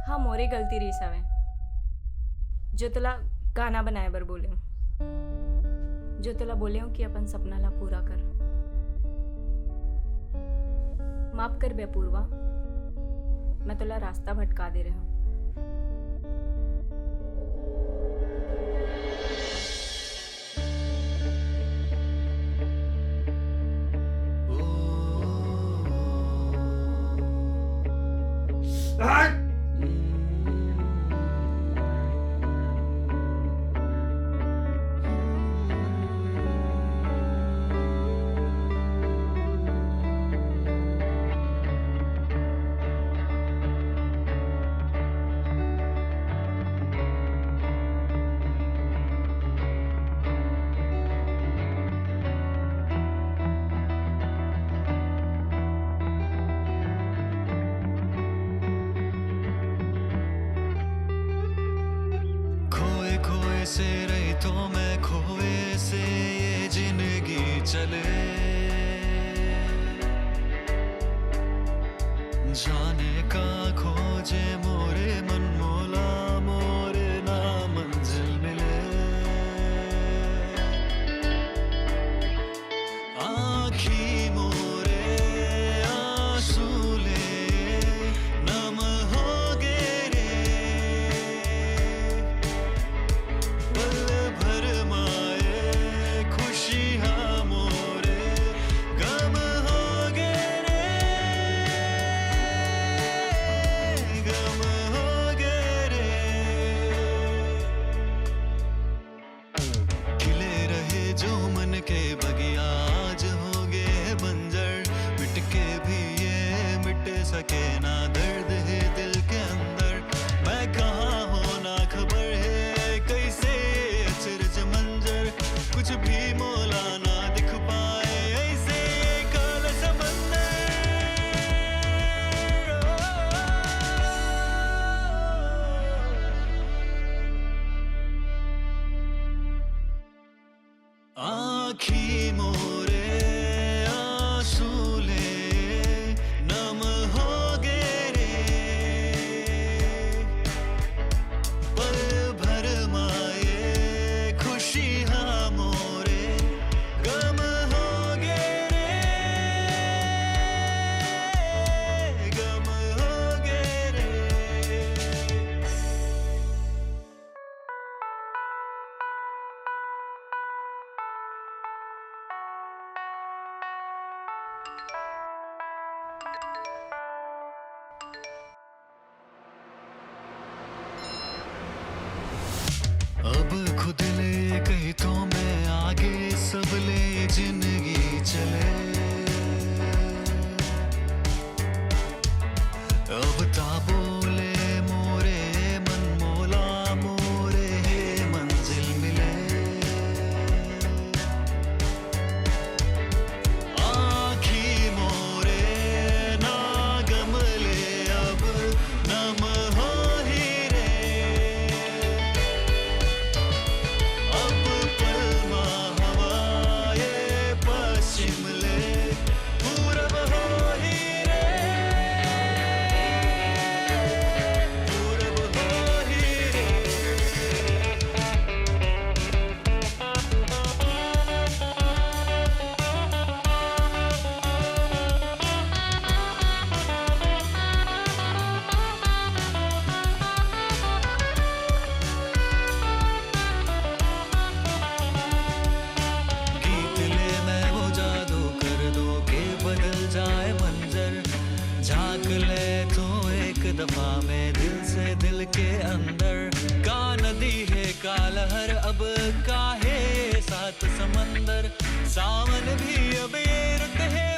हाँ मोरी गलती रही सवे जो तुला गाना बनाए बर बोले जो तुला बोले कि अपन सपना ला पूरा कर। माफ कर बे पूर्वा, मैं तुला रास्ता भटका दे रहा हूँ। से रही तो मैं खोए से ये जिंदगी चले, जाने का खोजे मोरे मन मोला मोरे ना मंजिल मिले। आँखी मोरे आंसू ले नम हो गे रे, पल भर माए खुशियाँ मोरे गम हो गे रे, गम हो गे रे। खिले रहे जो मन के बगिया आज हो गए बंजर, मिट के भी ये मिट सके ना दर्द है दिल के अंदर। मैं कहाँ हूँ ना खबर है कैसे अचरज मंजर, कुछ भी मोला ना दिख पाए ऐसे काला समंदर। आँखी मोरे आंसू ले नम हो गे रे, पल भर माए खुशियाँ मोरे गम हो गे रे, गम हो गे रे। अब खुद ले कहीं तो मैं आगे सब ले जिंदगी चले, अब ताबोले मोरे मन मोला मोरे है मंजिल मिले। आँखी मोरे ना गम ले अब नम हो ही रे, अब पलमा हवाए पश्चिम ले पूरब हो ही रे, पूरब हो ही रे। गीत ले मैं वो जादू कर दो के बदल जाए मंजर, झांक ले तो एक दफा में दिल से दिल के अंदर। का नदी है का लहर अब काहे सात समंदर, सावन भी अब ये रुत है